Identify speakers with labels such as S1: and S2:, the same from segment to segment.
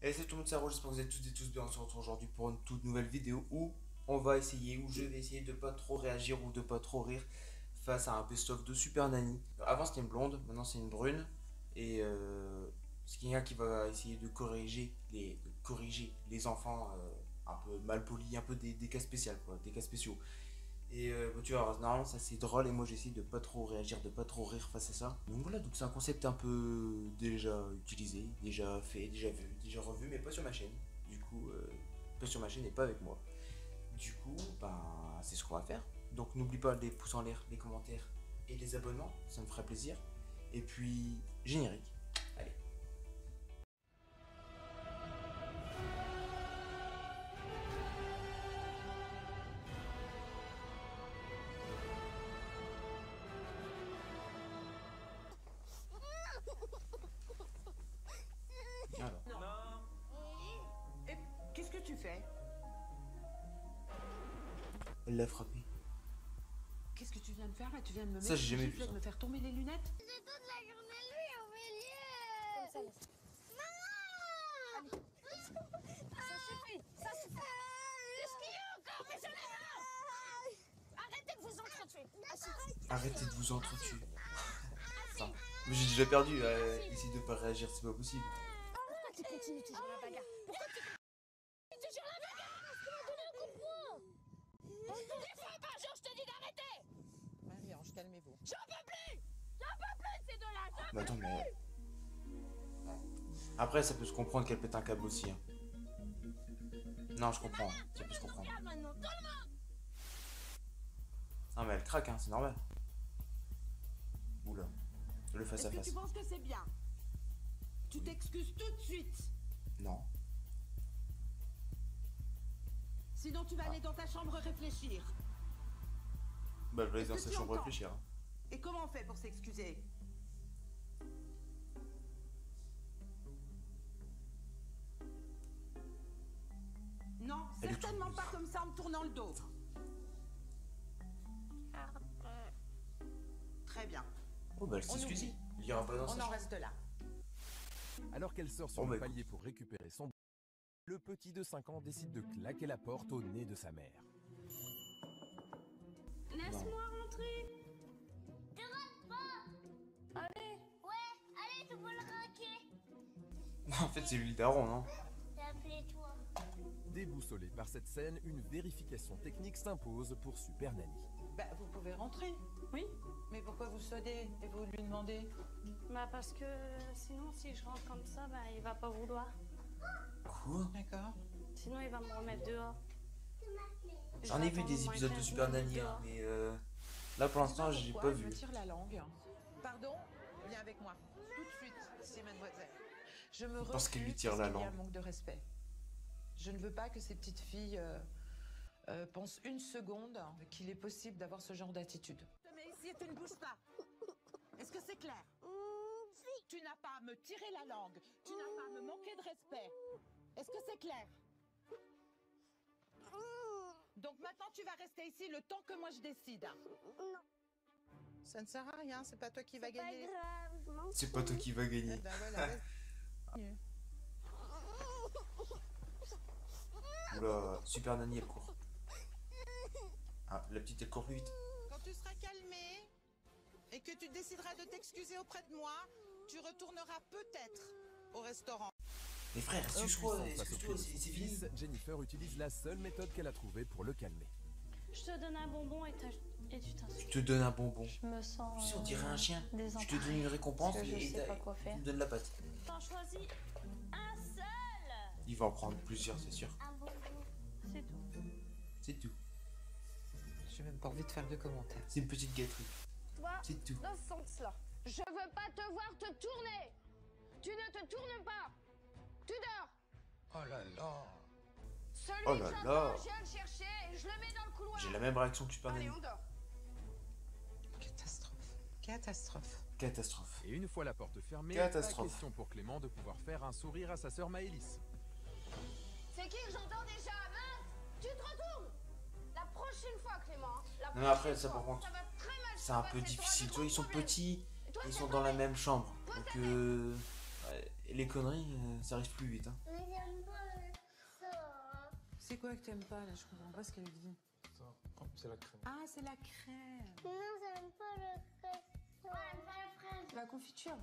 S1: Et c'est tout le monde, c'est Rose, j'espère que vous êtes toutes et tous bien. On se retrouve aujourd'hui pour une toute nouvelle vidéo où on va essayer, où je vais essayer de pas trop réagir ou de pas trop rire face à un best-of de Super Nanny. Avant c'était une blonde, maintenant c'est une brune. Et c'est quelqu'un qui va essayer de corriger les enfants un peu mal polis, un peu des cas spéciaux, quoi, des cas spéciaux. Et bah, tu vois, normalement ça c'est drôle et moi j'essaie de pas trop réagir, de pas trop rire face à ça. Donc voilà, donc c'est un concept un peu déjà utilisé, déjà fait, déjà vu, déjà revu, mais pas sur ma chaîne. Du coup, pas sur ma chaîne et pas avec moi. Du coup, ben c'est ce qu'on va faire. Donc n'oublie pas les pouces en l'air, les commentaires et les abonnements, ça me ferait plaisir. Et puis, générique. Allez. Alors,
S2: Non. Et qu'est-ce que tu fais?
S1: elle l'a frappé.
S2: Qu'est-ce que tu viens de faire là? Tu viens de me
S1: Ça,
S2: mettre
S1: j'ai
S2: une
S1: jamais vu
S2: gifle et
S1: ça.
S2: de me faire tomber les lunettes?
S3: C'est toute la journée lui en milieu. Comme ça, maman. Ça suffit, ça suffit. Qu'est-ce qu'il y a encore? Mais j'en ai marre. Arrêtez de vous entretuer.
S1: Arrêtez de vous entretuer. Enfin, mais j'ai déjà perdu. Essayez de pas réagir, c'est pas possible.
S3: Pourquoi tu continues toujours la bagarre? Pourquoi tu continues toujours la bagarre? Parce qu'il m'a donné un coup de poing. Des fois par jour, je te dis d'arrêter.
S2: Marie-Ange, calmez-vous.
S3: J'en peux plus. J'en peux plus de ces deux-là. J'en
S1: Mais
S3: peux
S1: attends,
S3: plus.
S1: mais. Après, ça peut se comprendre qu'elle pète un câble aussi. Hein. Non, je comprends. Ça peut se comprendre.
S3: Regarde maintenant, tout le monde.
S1: Non, mais elle craque, hein, c'est normal. Oula. Le face à
S2: Est-ce que
S1: face.
S2: tu penses que c'est bien? Tu t'excuses tout de suite.
S1: Non.
S2: Sinon tu vas aller dans ta chambre réfléchir.
S1: Bah, je vais aller
S2: Est-ce
S1: dans
S2: que
S1: sa
S2: tu
S1: chambre
S2: entends?
S1: réfléchir. Hein.
S2: Et comment on fait pour s'excuser? Non,
S1: Elle est
S2: certainement
S1: toute
S2: pas
S1: bizarre.
S2: comme ça en me tournant le dos. Très bien.
S1: Oh, bah, elle
S2: On
S1: s'excuse.
S2: oublie.
S1: Il ira pas dans sa
S2: On en
S1: chambre.
S2: reste là.
S4: Alors qu'elle sort sur
S1: Oh,
S4: le
S1: bah,
S4: palier pour récupérer son... Le petit de 5 ans décide de claquer la porte au nez de sa mère.
S3: Laisse-moi rentrer. Tu rentres pas. Allez. Ouais, allez, tu peux le raquer.
S1: En fait, c'est lui le daron, non?
S3: T'as appelé toi.
S4: Déboussolé par cette scène, une vérification technique s'impose pour Super Nanny.
S2: Bah, vous pouvez rentrer.
S5: Oui,
S2: Mais pourquoi vous sonnez et vous lui demandez?
S5: bah parce que sinon si je rentre comme ça, bah il va pas vouloir.
S1: Quoi?
S2: D'accord.
S5: Sinon il va me remettre dehors.
S1: J'en ai vu des épisodes de Super Nanny, hein, mais là pour l'instant, j'ai
S2: Pourquoi
S1: pas
S2: elle
S1: vu.
S2: me tire la langue. Pardon? Viens avec moi. Tout de suite, c'est mademoiselle. Je me
S1: Parce qu'elle lui
S2: refuse
S1: tire la
S2: parce qu'il y a un
S1: langue.
S2: manque de respect. Je ne veux pas que ces petites filles pensent une seconde qu'il est possible d'avoir ce genre d'attitude. Mais ici, tu ne bouges pas. Est-ce que c'est clair?
S3: Si.
S2: Tu n'as pas à me tirer la langue. Tu n'as pas à me manquer de respect. Est-ce que c'est clair? Donc maintenant, tu vas rester ici le temps que moi je décide.
S3: Non.
S2: Ça ne sert à rien, c'est pas toi qui vas
S3: C'est pas
S2: gagner.
S3: grave, je m'en
S1: C'est pas toi qui va gagner.
S2: Ben voilà.
S1: Oula, Super Nanny, elle court. Ah, la petite, elle court plus vite.
S2: Quand tu seras calmé et que tu décideras de t'excuser auprès de moi, tu retourneras peut-être au restaurant.
S1: Mais frère, excuse-toi,
S4: Impuissante face au
S1: excuse-toi,
S4: cri de son
S1: c'est fini.
S4: fils, Jennifer utilise la seule méthode qu'elle a trouvée pour le calmer.
S5: Je te donne un bonbon et tu
S1: Je
S5: t'insultes.
S1: te donne un bonbon.
S5: Je me sens.
S1: Tu sais, on dirait un chien. Je te
S5: désemparée.
S1: donne une récompense
S5: Parce que je
S1: et
S5: sais pas quoi faire.
S1: tu me donnes la patte.
S5: T'en choisis un seul.
S1: Il va en prendre plusieurs, c'est sûr.
S3: Un bonbon.
S5: C'est tout.
S1: C'est tout.
S2: J'ai même pas envie de faire de commentaires.
S1: C'est une petite gâterie.
S3: Toi,
S1: C'est tout.
S3: dans ce sens-là. Je veux pas te voir te tourner. Tu ne te tournes pas. Tu dors.
S4: Oh là là.
S3: Celui
S1: Oh
S3: que
S1: là
S3: j'entends,
S1: là.
S3: je viens le chercher et je le mets dans le couloir.
S1: J'ai la même réaction que Super
S3: Allez,
S1: Nanny.
S3: on dort.
S2: Catastrophe. Catastrophe.
S1: Catastrophe.
S4: Et une fois la porte fermée,
S1: Catastrophe.
S4: pas question pour Clément de pouvoir faire un sourire à sa sœur Maëlys.
S3: C'est qui que j'entends déjà, mince? Tu te retournes. La prochaine fois, Clément. La
S1: Non, mais après,
S3: prochaine
S1: ça, par
S3: fois,
S1: contre,
S3: ça va très mal se
S1: c'est un peu
S3: passer, t'auras
S1: difficile.
S3: de
S1: Tu vois, ils
S3: gros
S1: sont
S3: problèmes.
S1: petits,
S3: Et toi,
S1: ils
S3: c'est
S1: sont dans la
S3: pareil.
S1: même chambre.
S3: Toi,
S1: Donc,
S3: t'es
S1: ouais, les conneries, ça arrive plus vite. Hein.
S3: Mais j'aime pas ça.
S2: C'est quoi que t'aimes pas là? Je comprends pas ce qu'elle dit.
S6: Ça, c'est la crème.
S2: Ah, c'est la crème.
S3: Non, j'aime pas le fraise. Non, j'aime pas la fraise.
S2: La confiture.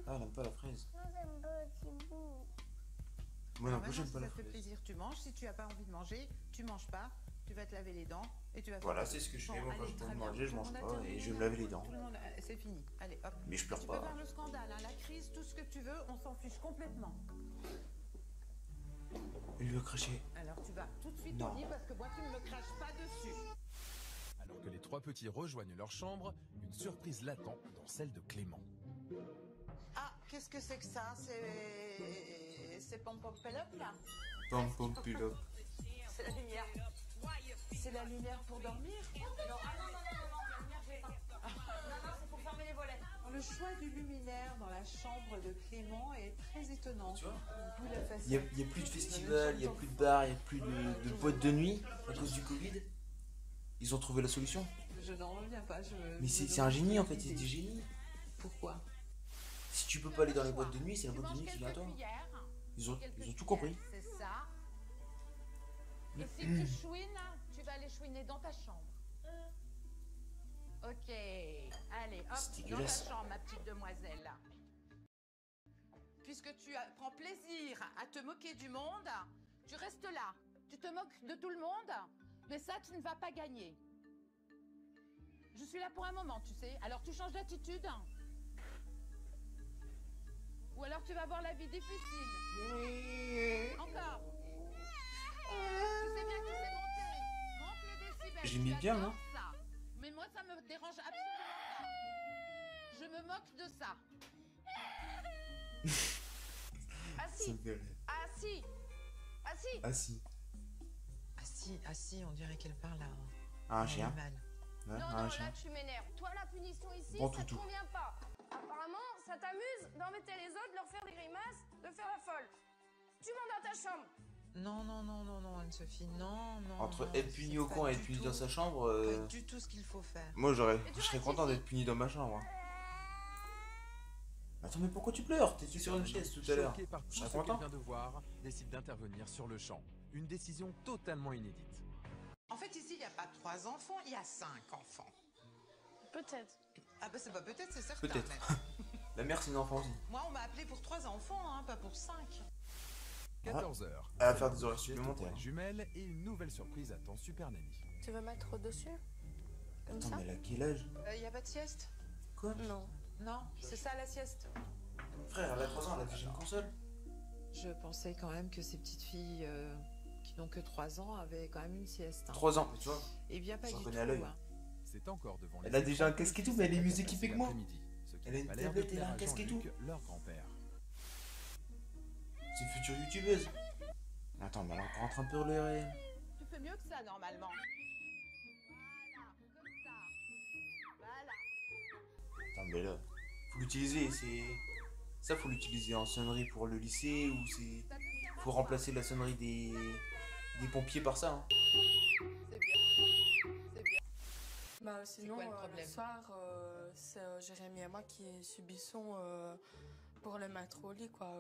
S1: Ah, elle aime pas la fraise.
S3: Non, j'aime pas le petit bout.
S1: Moi non
S2: Ah,
S1: plus, j'aime
S2: si
S1: pas la
S2: ça te fait
S1: fraise.
S2: plaisir, tu manges. Si tu as pas envie de manger, tu manges pas. Tu vas te laver les dents et tu vas.
S1: Voilà, c'est ce que je fais. Moi, quand
S2: allez,
S1: j'ai pas
S2: très
S1: envie de
S2: bien.
S1: manger, je
S2: Tout le
S1: mange
S2: monde a
S1: pas
S2: terminé,
S1: et je vais me laver les dents.
S2: Tout le monde, c'est fini. Allez, hop.
S1: Mais je pleure
S2: Tu peux
S1: pas.
S2: faire le scandale, hein, la crise, tout ce que tu veux, on s'en fiche complètement.
S1: Il lui a craché.
S2: Alors tu vas tout de suite
S1: Non.
S2: au lit parce que moi tu ne me craches pas dessus.
S4: Alors que les trois petits rejoignent leur chambre, une surprise l'attend dans celle de Clément.
S2: Ah, qu'est-ce que c'est que ça? C'est Pom-Pom-Pelope là?
S1: Pom pom pilop.
S2: C'est la lumière. C'est la lumière pour dormir?
S7: Non, ah non, la lumière, je vais pas. Non, c'est pour fermer les volets.
S2: Le choix du luminaire dans la chambre de Clément est très étonnant.
S1: Tu vois,
S2: D'où la façon.
S1: il y a plus de festivals, il y a plus de bars, il y a plus de boîtes de nuit à cause du Covid. Ils ont trouvé la solution.
S2: Je n'en reviens pas.
S1: Mais c'est un génie en fait, c'est du génie.
S2: Pourquoi?
S1: Si tu peux pas aller dans les boîtes de nuit, c'est la boîte de nuit qui vient à toi. Ils ont tout compris.
S2: C'est ça. Et si tu chouines, tu vas aller chouiner dans ta chambre. Ok. Allez, hop,
S1: C'est
S2: dans ta
S1: dégueulasse.
S2: chambre, ma petite demoiselle. Puisque tu prends plaisir à te moquer du monde, tu restes là. Tu te moques de tout le monde, mais ça, tu ne vas pas gagner. Je suis là pour un moment, tu sais. Alors tu changes d'attitude. Ou alors tu vas voir la vie difficile. Encore. Tu sais bien que tu sais monter. Monte le décibel.
S1: J'ai mis bien,
S2: J'adore
S1: hein.
S2: ça. Mais moi, ça me dérange absolument pas. Je me moque de ça.
S3: Ah
S1: Ça
S3: si,
S1: me fait rire.
S3: ah si, ah si.
S1: Ah si.
S2: Ah si, on dirait qu'elle parle à
S1: Ah, un chien.
S2: animal.
S1: Ouais,
S3: Non,
S1: un
S3: non,
S1: chien.
S3: là tu m'énerves. Toi, la punition ici,
S1: Bon
S3: ça te
S1: toutou.
S3: convient pas. Apparemment, ça t'amuse d'embêter les autres, de leur faire des grimaces, de faire la folle. Tu montes dans ta chambre.
S2: Non, Anne-Sophie, non.
S1: Entre
S2: non,
S1: être puni
S2: c'est
S1: au
S2: pas
S1: coin et
S2: du
S1: être puni
S2: tout-
S1: dans sa chambre,
S2: Pas du tout ce qu'il faut faire.
S1: moi
S3: Et
S1: je
S3: toi,
S1: serais content
S3: Fifi
S1: d'être puni dans ma chambre. Attends, mais pourquoi tu pleures? T'étais sur une chaise tout à l'heure.
S4: Choqué par tout
S1: Je
S4: ce
S1: serais
S4: qu'elle
S1: content.
S4: vient de voir, décide d'intervenir sur le champ. Une décision totalement inédite.
S2: En fait, ici, il n'y a pas 3 enfants, il y a 5 enfants.
S5: Peut-être.
S2: Ah bah c'est pas peut-être, c'est certain.
S1: Peut-être.
S2: même.
S1: La mère, c'est une enfant aussi.
S2: Moi, on m'a appelé pour 3 enfants, hein, pas pour 5.
S4: 14h.
S1: Elle va faire des horaires supplémentaires.
S4: Les jumelles et une nouvelle surprise attend Super Nanny.
S3: Tu veux mettre au-dessus? Comme
S1: Attends,
S3: ça?
S1: mais elle a quel âge?
S2: Il n'y a pas de sieste?
S1: Quoi?
S3: Non.
S2: Non, c'est ça la sieste.
S1: Frère, elle a 3 ans, elle a déjà une console.
S2: Je pensais quand même que ces petites filles qui n'ont que 3 ans avaient quand même une sieste.
S1: 3 ans, mais tu vois.
S2: Eh bien, pas
S1: Je
S2: du tout.
S1: reconnais à l'œil.
S2: hein.
S4: C'est encore devant
S1: Elle
S4: les
S1: a déjà un
S4: écrans
S1: casque et
S4: que
S1: tout, mais elle est
S4: le
S1: mieux
S4: fils
S1: équipée
S4: a
S1: que moi.
S4: passé l'après-midi, ce qui
S1: Elle a
S4: n'a
S1: une
S4: pas l'air de
S1: tablette, elle a
S4: plaire
S1: un
S4: à
S1: casque et tout.
S4: Jean-Luc, leur grand-père.
S1: C'est une future youtubeuse. Attends, mais elle est encore en train de pleurer.
S2: Tu fais mieux que ça, normalement. Voilà, comme ça. Voilà.
S1: Attends, mais là, faut l'utiliser, c'est... Ça, faut l'utiliser en sonnerie pour le lycée ou c'est...
S2: Ça te sert à
S1: Faut
S2: quoi?
S1: remplacer la sonnerie des pompiers par ça. Hein.
S2: C'est bien. C'est bien.
S8: Bah, sinon,
S2: quoi le
S8: le
S2: problème?
S8: soir, c'est Jérémy et moi qui subissons pour le mettre au lit, quoi.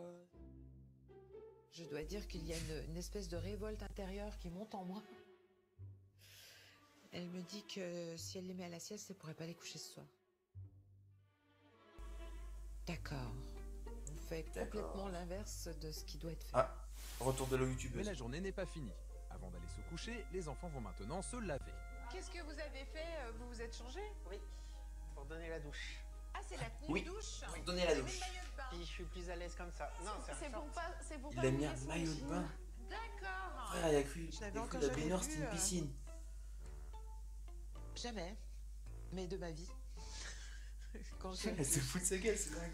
S2: Je dois dire qu'il y a une espèce de révolte intérieure qui monte en moi. Elle me dit que si elle les met à la sieste, elle pourrait pas les coucher ce soir. D'accord. On fait complètement l'inverse de ce qui doit être fait.
S1: Ah, retour de la
S4: Mais
S1: youtubeuse.
S4: la journée n'est pas finie. Avant d'aller se coucher, les enfants vont maintenant se laver.
S2: Qu'est-ce que vous avez fait? Vous vous êtes changé?
S9: Oui, pour donner la douche.
S2: Ah, c'est la tenue
S1: Oui,
S2: douche?
S1: pour donner la
S2: Vous avez
S1: douche.
S2: mis le maillot de bain.
S9: Puis je suis plus à l'aise comme ça. Non, c'est un
S3: C'est pour
S9: short.
S3: pas, c'est pour
S1: Il
S3: pas
S1: a mis
S3: mouiller
S1: un
S3: son
S1: maillot de
S3: jean.
S1: bain.
S2: D'accord.
S1: Frère, il a cru,
S2: Je
S1: il
S2: l'avais
S1: a cru
S2: encore
S1: la
S2: jamais
S1: baignoire
S2: vu,
S1: c'était une piscine.
S2: Jamais. Mais de ma vie. Quand j'ai
S1: Elle se fout de sa gueule, c'est dingue.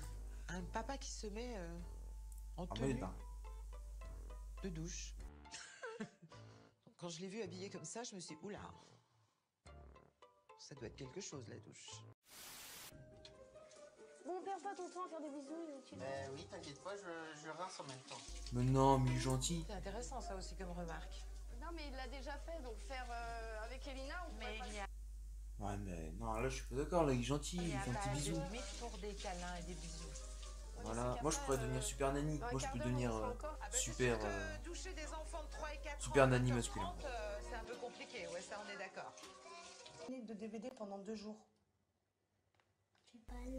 S2: un papa qui se met en
S1: Un maillot
S2: tenue
S1: de bain.
S2: de douche. Quand je l'ai vu habillé comme ça, je me suis dit, oula, ça doit être quelque chose la douche.
S3: Bon, perds pas ton temps à faire des bisous, inutile.
S9: Ben oui, t'inquiète pas, je rince en même temps.
S1: Mais non, mais il est gentil.
S2: C'est intéressant ça aussi comme remarque.
S3: Non, mais il l'a déjà fait, donc faire avec Elina, on pourrait pas le faire.
S1: Ouais, mais non, là je suis pas d'accord, là il est gentil, il fait un petit bisou.
S2: limite pour des câlins et des bisous.
S1: Voilà. Moi, je pourrais devenir super nanny. Moi, je peux devenir super, super nanny masculin.
S2: C'est un peu compliqué, ouais, ça on est d'accord.
S10: De DVD pendant 2 jours.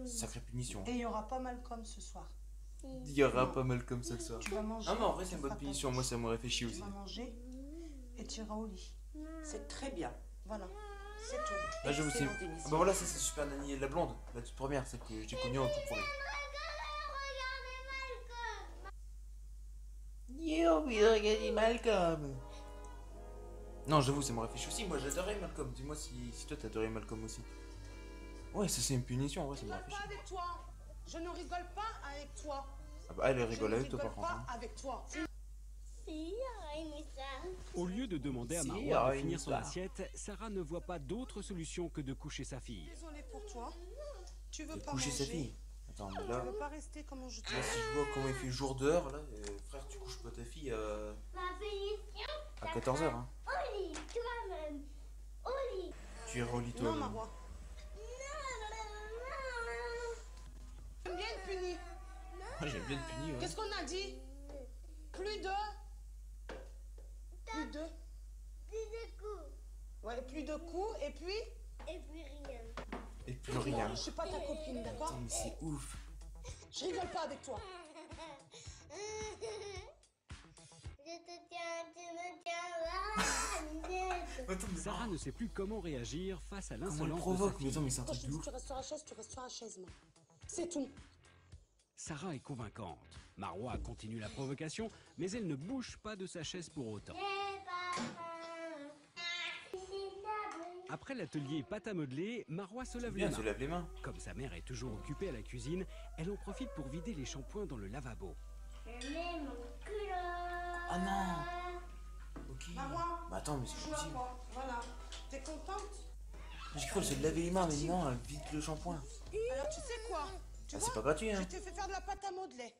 S1: Sacrée punition.
S10: Et il y aura pas Malcolm ce soir.
S1: Il y aura pas mal comme ça le soir.
S10: Tu vas manger.
S1: Ah, mais en vrai, c'est une bonne punition. Moi, ça m'aurait fait chier aussi.
S10: Tu vas manger et tu iras au lit.
S11: C'est très bien.
S10: Voilà, c'est tout.
S1: Là, je vous sais.
S11: Excellente
S1: Ah
S11: émission.
S1: bah voilà, ça c'est Super Nanny, la blonde, la toute première, celle que j'ai connue en tout premier. Yo, oui, regardez Malcolm. Non, j'avoue, ça m'aurait fait chier aussi. Moi, j'adorais Malcolm. Dis-moi si toi t'adorais Malcolm aussi. Ouais, ça c'est une punition, ouais, ça
S10: Je
S1: m'aurait
S10: rigole
S1: fait
S10: pas
S1: chier.
S10: avec toi. Je ne rigole pas avec toi.
S1: Ah bah, elle rigole
S10: Je ne
S1: avec toi par
S10: rigole
S1: contre.
S10: pas
S1: Hein.
S10: avec toi.
S12: Au lieu de demander à
S1: Si,
S12: Marois de
S1: une
S12: finir son
S1: histoire.
S12: assiette, Sarah ne voit pas d'autre solution que de coucher sa fille.
S10: Désolée pour toi. Tu veux
S1: De
S10: pas
S1: coucher
S10: manger.
S1: sa fille. Attends, mais
S10: Tu
S1: là,
S10: veux pas rester comment je te
S1: là, si je vois comment il fait jour d'heure, là, frère, tu couches pas ta fille à 14h. Hein.
S3: Au lit, toi-même. Au lit.
S1: Tu iras au lit toi.
S10: Non, Marois. J'aime bien être puni.
S1: Moi, j'aime bien te punir. Ouais.
S10: Qu'est-ce qu'on a dit? Plus de. Plus de.
S3: Plus de coups.
S10: Ouais, plus de coups et puis.
S3: Et puis rien.
S1: Et plus rien.
S10: Je suis pas ta copine, d'accord?
S1: Putain, mais c'est ouf.
S10: Je rigole pas avec toi.
S3: Je te tiens, tu me tiens.
S1: Attends, mais
S12: Sarah ne sait plus comment réagir face à
S1: comment elle
S12: l'insolence de sa
S1: provoque? Mais
S12: fille.
S1: attends, mais c'est un
S10: Quand je
S1: truc
S10: te
S1: de
S10: dis
S1: ouf.
S10: tu restes sur la chaise, tu restes sur la chaise, moi. C'est tout.
S12: Sarah est convaincante. Marois continue la provocation, mais elle ne bouge pas de sa chaise pour autant. Après l'atelier pâte à modeler, Marois se lave les
S1: Bien,
S12: mains.
S1: se lave les mains.
S12: Comme sa mère est toujours occupée à la cuisine, elle en profite pour vider les shampoings dans le lavabo.
S3: Je mets mon culot.
S1: Ah non. Ok.
S10: Marois,
S1: Bah attends, mais
S10: tu
S1: c'est
S10: joues à
S1: possible.
S10: quoi? Voilà. T'es contente?
S1: J'ai cru qu'elle se laver les mains, mais non, elle vide le shampoing.
S10: Alors tu sais quoi? Tu
S1: Ah,
S10: vois,
S1: c'est pas gratuit,
S10: je
S1: hein.
S10: t'ai fait faire de la pâte à modeler.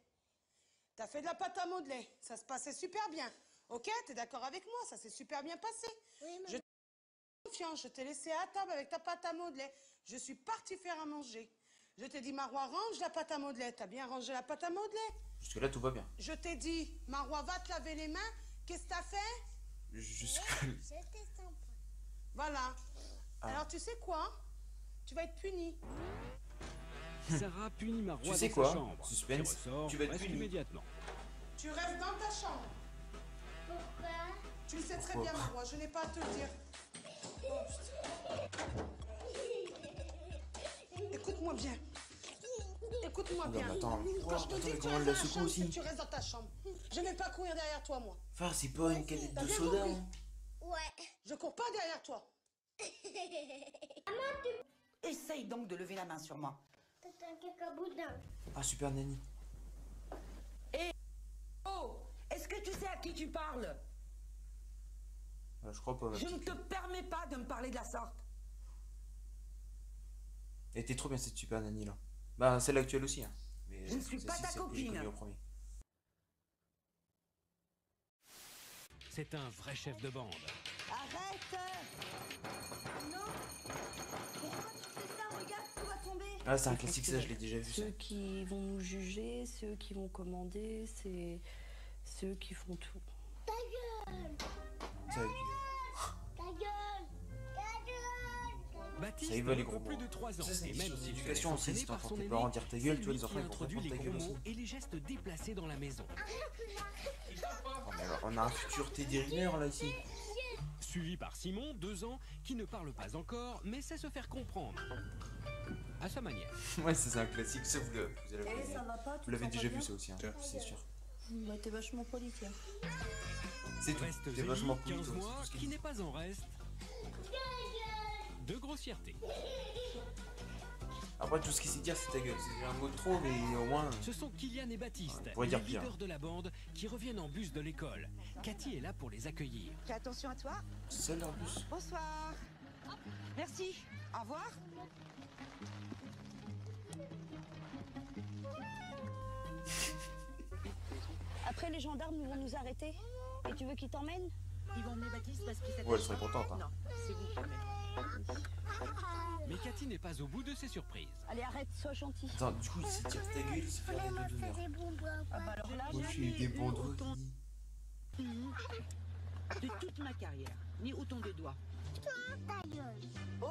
S10: T'as fait de la pâte à modeler. Ça se passait super bien. Ok, t'es d'accord avec moi? Ça s'est super bien passé.
S3: Oui,
S10: Je t'ai fait confiance. Je t'ai laissé à table avec ta pâte à modeler. Je suis partie faire à manger. Je t'ai dit, Marois, range la pâte à modeler. T'as bien rangé la pâte à modeler.
S1: Jusque là, tout va bien.
S10: Je t'ai dit, Marois, va te laver les mains. Qu'est-ce que t'as fait?
S1: Jusque.
S3: J'étais sympa.
S10: Voilà.
S1: Ah.
S10: Alors tu sais quoi? Tu vas être puni.
S12: Sarah punit Marois
S1: Tu sais
S12: dans
S1: quoi?
S12: sa chambre.
S1: Suspense.
S12: Qui ressort
S1: Tu vas être
S12: presque
S1: puni.
S12: immédiatement.
S10: Tu restes dans ta chambre.
S3: Pourquoi?
S10: Tu le sais très
S1: Pourquoi?
S10: bien, Marois. Je n'ai pas à te le dire. Oh, putain. Écoute-moi bien. Écoute-moi
S1: Non,
S10: bien.
S1: mais attends.
S10: Quand je te
S1: Attends,
S10: dis
S1: mais
S10: que tu
S1: comment elle
S10: restes
S1: la
S10: dans la
S1: secoue
S10: chambre, c'est
S1: aussi?
S10: que tu restes dans ta chambre. Je ne vais pas courir derrière toi, moi.
S1: Enfin, c'est pas une canette
S10: T'as
S1: de
S10: bien
S1: soda.
S10: compris?
S1: Hein.
S3: Ouais.
S10: Je cours pas derrière toi.
S11: Essaye donc de lever la main sur moi.
S3: T'es un cacaboudin.
S1: Ah, Super Nanny.
S11: Oh, est-ce que tu sais à qui tu parles?
S1: Je crois pas, ma
S11: Je ne
S1: petite.
S11: te permets pas de me parler de la sorte.
S1: Elle était trop bien cette Super Nanny là. Bah, celle actuelle aussi. Hein. Mais
S11: Je ne suis pas ta
S1: celle que j'ai
S11: copine.
S1: connue au premier.
S12: C'est un vrai chef de bande.
S11: Arrête! Non! Pourquoi tu fais ça? Regarde, tout va tomber!
S1: Ah, c'est un classique, ça, je l'ai déjà vu. Ça.
S13: Ceux qui vont nous juger, ceux qui vont commander, c'est ceux qui font tout.
S3: Ta gueule.
S1: Ça,
S3: Ta gueule. Ta gueule.
S12: Baptiste
S1: Ça y va, les
S12: n'a
S1: gros
S12: plus
S1: mots.
S12: de 3 ans.
S1: Ça, c'est
S12: et
S1: une
S12: même
S1: chose
S12: s'il
S1: d'éducation
S12: se
S1: aussi,
S12: laisse
S1: si
S12: entraîner
S1: t'entends
S12: par
S1: tes
S12: son
S1: parents
S12: aîné,
S1: dire ta
S12: c'est
S1: gueule, tu vois,
S12: lui
S1: les enfants,
S12: qui
S1: ils comprennent
S12: introduit
S1: pas
S12: les
S1: ta
S12: gros
S1: gueule aussi.
S12: mots et les gestes déplacés dans la maison.
S1: Oh, mais alors, on a un futur Teddy Riner là ici.
S12: Suivi par Simon, 2 ans, qui ne parle pas encore, mais sait se faire comprendre. À sa manière.
S1: Ouais, ça, c'est un classique, ça, vous l'avez
S13: Eh, ça va pas, tu
S1: vous l'avez
S13: te sens
S1: déjà
S13: pas
S1: vu
S13: bien
S1: ça aussi, hein, c'est sûr.
S13: Bah, t'es vachement poli, tiens.
S1: C'est tout,
S12: Reste
S1: t'es
S12: Zélie,
S1: vachement poli,
S12: 15
S1: toi, c'est
S12: mois,
S1: tout ce qu'il
S12: qui
S1: dit.
S12: n'est pas en reste de grossièreté.
S1: Après, tout ce qu'il sait dire, c'est ta gueule. C'est un mot de trop, mais au moins.
S12: Ce sont Kylian et Baptiste,
S1: On pourrait
S12: les
S1: dire pire.
S12: leaders de la bande, qui reviennent en bus de l'école. Cathy est là pour les accueillir.
S7: Fais attention à toi.
S1: C'est leur bus.
S7: Bonsoir. Merci. Au revoir.
S13: Après, les gendarmes vont nous arrêter. Et tu veux qu'ils t'emmènent?
S14: Ils vont emmener Baptiste parce qu'il s'appelle...
S1: Ouais, elle serait contente. Hein.
S14: Non, c'est vous qui l'emmenez.
S12: Mais Cathy n'est pas au bout de ses surprises.
S13: Allez, arrête, sois gentil.
S1: Attends, du coup, il s'est tiré ta gueule, il s'est fait des doigts d'honneur.
S14: Ah bah alors là,
S1: Moi, je suis des bons doigts.
S14: de toute ma carrière, ni autant de doigts.
S3: Ta gueule.
S14: Oh!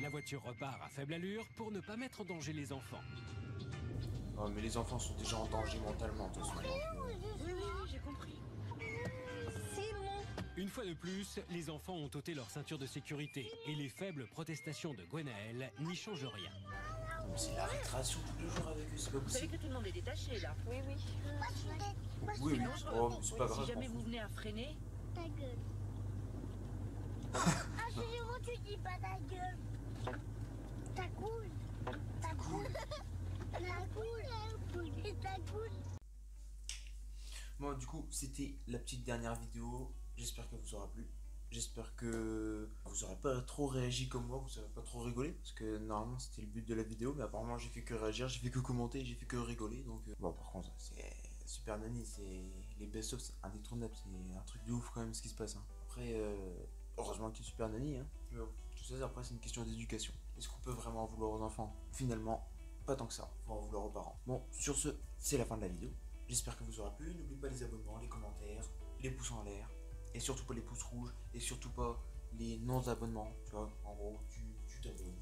S12: La voiture repart à faible allure pour ne pas mettre en danger les enfants.
S1: Oh, mais les enfants sont déjà en danger mentalement, de toute façon.
S14: Oui, j'ai compris.
S12: Une fois de plus, les enfants ont ôté leur ceinture de sécurité et les faibles protestations de Gwenaël n'y changent rien.
S1: Mais c'est la récréation tous les jours avec eux, c'est pas
S14: Vous savez
S1: possible.
S14: que tout le monde est détaché là.
S13: Oui, oui.
S1: Oui, oui.
S14: dangereux.
S1: Oh, mais c'est pas grave.
S14: Si jamais
S1: on
S14: vous
S1: fout.
S14: venez à freiner,
S3: Ta gueule. Ah, excusez-moi, tu dis pas ta gueule. Ta cool. Ta cool. Ta cool. Et ta cool.
S1: Bon, du coup, c'était la petite dernière vidéo. J'espère qu'elle vous aura plu. J'espère que vous aurez pas trop réagi comme moi, vous aurez pas trop rigolé. Parce que normalement, c'était le but de la vidéo. Mais apparemment, j'ai fait que réagir, j'ai fait que commenter, j'ai fait que rigoler. Donc, bon, par contre, c'est Super Nanny, c'est les best-of, c'est indétrônable. C'est un truc de ouf quand même ce qui se passe. Hein. Après, heureusement qu'il y a Super Nanny. Hein. Mais bon, tout ça, après, c'est une question d'éducation. Est-ce qu'on peut vraiment en vouloir aux enfants? Finalement, pas tant que ça. Faut en vouloir aux parents. Bon, sur ce, c'est la fin de la vidéo. J'espère que vous aura plu. N'oubliez pas les abonnements, les commentaires, les pouces en l'air. Et surtout pas les pouces rouges. Et surtout pas les non-abonnements. Tu vois, en gros, tu t'abonnes.